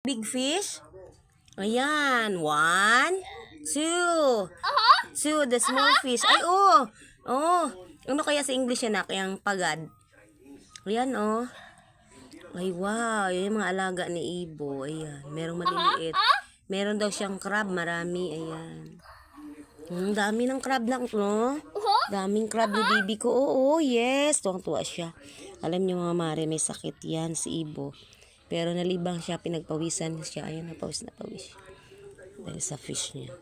Big fish? Ayan. 1, 2. 2, the small fish. Ay, oh. Oh. Ano kaya sa English yan, yung pagad? Ayan, oh. Ay, wow. Yung mga alaga ni Ibo. Ayan. Merong maliliit. Meron daw siyang crab. Marami. Ayan. Dami ng crab lang, no? Daming crab ni baby ko. Oo, yes. Tuwang-tuwa siya. Alam niyo mga mare, may sakit yan si Ibo. Pero nalibang siya, pinagpawisan siya. Ayan, napawis na pawis. Dahil sa fish niya.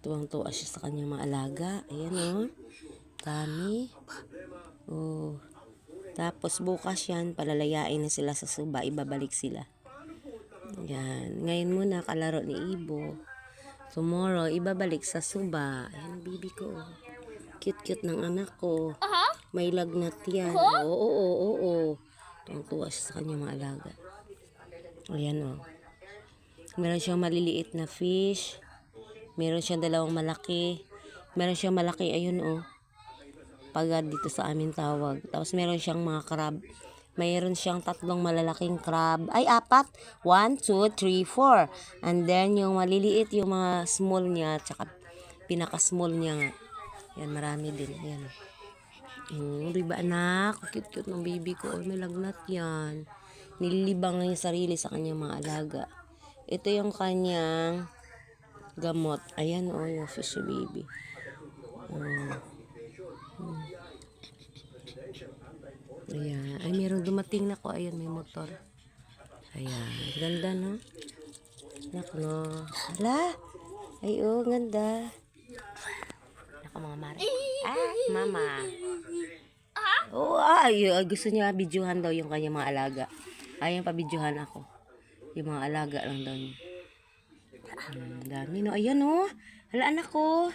Tuwang-tuwa siya sa kanyang mga alaga. Ayan, oh. Dami. Oh. Tapos bukas yan, palalayain na sila sa suba. Ibabalik sila. Yan. Ngayon muna, kalaro ni Ibo. Tomorrow, ibabalik sa suba. Ayan, baby ko. Cute-cute ng anak ko. May lagnat yan. Oo. Tuwang-tuwa siya sa kanyang mga alaga. Ayan, oh. Meron siyang maliliit na fish. Meron siyang dalawang malaki. Meron siyang malaki, ayun, oh. Pagad dito sa amin tawag. Tapos meron siyang mga crab. Mayroon siyang 3 malalaking crab. Ay, 4. 1, 2, 3, 4. And then, yung maliliit, yung mga small niya, tsaka pinaka-small niya nga. Yan, marami din. Yan. Diba anak? Cute-cute ng baby ko. Oh, may lagnat yan. Nililibang na yung sarili sa kanyang mga alaga. Ito yung kanyang gamot. Ayan, oh, yung fishy baby. Ayan. Ay, meron dumating na ko. Ayan, may motor. Ayan. Ganda, no? Nak, no? Hala. Ay, oh, ganda. Nako, mga mare. Ah, mama. Oh, ay, gusto niya videohan daw yung kanyang mga alaga. Ayan, pa-videohan ako. Yung mga alaga lang daw niya. Dami, no? Ayan, oh. Hala, anak ko.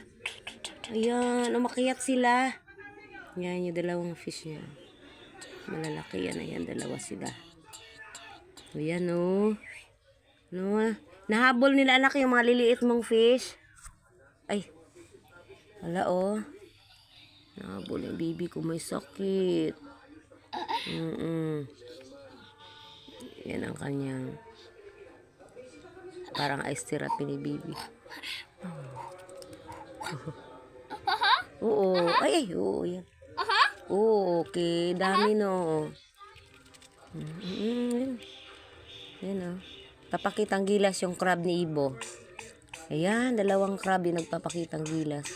Ayan, umakyat sila. Yan, yung dalawang fish niya. Malalaki yan. Ayan, dalawa sila. Ayan, oh. No, nahabol nila anak yung mga liliit mong fish. Ay. Hala, oh. Nahabol yung baby ko. May sakit. Yan ang kanyang parang ice therapy ni baby. Oo. Ay, oo, yan. Oo, okay. Dami, no. Yan, oh. Papakitang gilas yung crab ni Ibo. Ayan, 2 crab yung nagpapakitang gilas.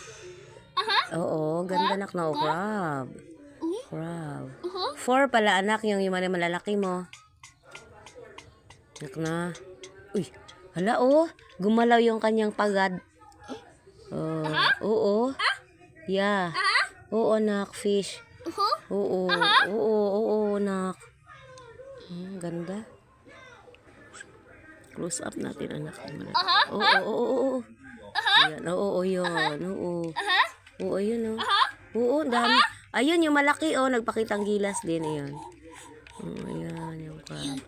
Oo, ganda anak na, oh, crab. Crab. 4 pala anak, yung malalaki mo. Anak na. Uy, hala, oh. Gumalaw yung kanyang pagad. Oh, oo. Yeah. Oo, anak, fish. Oo, anak. Ganda. Close up natin, anak. Oo. Ayan, oo, yun. Oo, yun, oh. Oo, dami. Ayun, yung malaki, oh. Nagpakitang gilas din, ayan. Ayan, yung crab.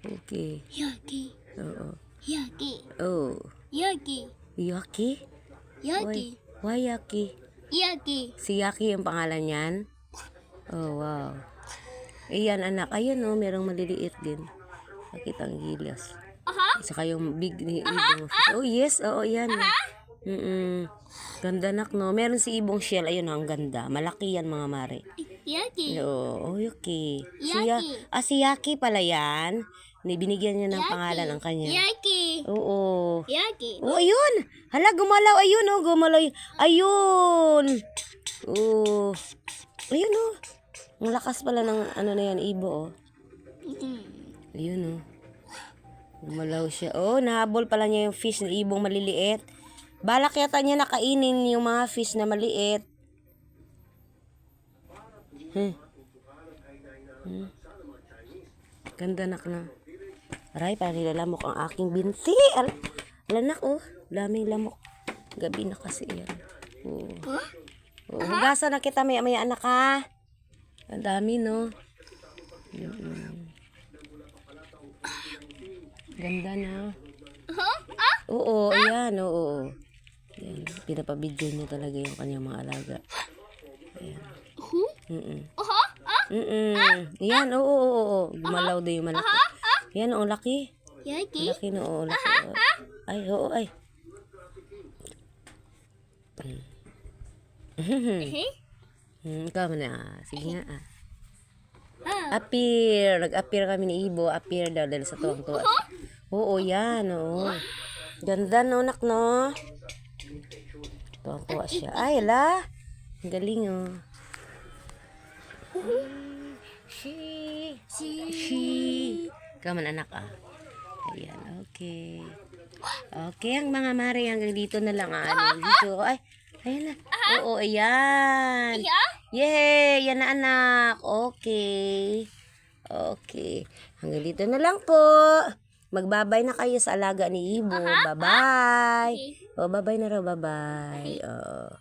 Okay. Yaki. Oo. Yaki. Oh. Yaki. Yaki? Yaki. Why Yaki? Yaki. Si Yaki yung pangalan niyan? Oh, wow. Ayan, anak. Ayun, oh. Merong maliliit din. Pakitang gilas. Saka yung big ni Ibong fish. Oh, yes. Oo, yan. Ganda, anak, no? Meron si Ibong shell. Ayun, ang ganda. Malaki yan, mga mare. Yaki. Oo, Yuki. Yaki. Si Yaki pala yan. Binigyan niya ng pangalan ang kanya. Yaki. Oo. Yaki. Oh, ayun. Hala, gumalaw. Ayun, oh. Gumalaw. Ayun. Oh. Ayun, oh. Ang lakas pala ng ano na yan, Ibo, oh. Ayun, oh. Gumalaw siya. Oh, nahabol pala niya yung fish na Ibong maliliit. Balak yata niya nakainin yung mga fish na maliit. Ganda, nak, na. Aray, parang nilalamok ang aking binti. Alanak, oh. Daming lamok. Gabi na kasi yan. Oh. Hugasan na kita maya anak, ha. Ang dami, no. Ganda, na. Oo, ayan, oo. Ayan, pinapabidyo niya talaga yung kanyang mga alaga. Ayan. Yan, oo. Gumalaw din yung malaki. Yan, oh, laki. Yaki. Laki na, oh, laki. Oh. Ay, oo, ay. Ikaw mo na. Sige nga, ah. Appear. Nag-appear kami ni Ibo. Appear daw dahil sa tuwang-tuwa siya. Oo, yan, oo. Ganda, no, nak, no? Tuwang-tuwa siya. Ay, ala. Ang galing, oh. She. Ikaw man, anak, ah. Ayan, okay. Okay, ang mga mare, hanggang dito na lang, ah. Dito, ay. Ayan na. Oo, ayan. Yay! Yan na, anak. Okay. Okay. Hanggang dito na lang po. Magbabay na kayo sa alaga ni Ibo. Bye-bye. Oh, bye-bye na raw. Bye-bye. Oh.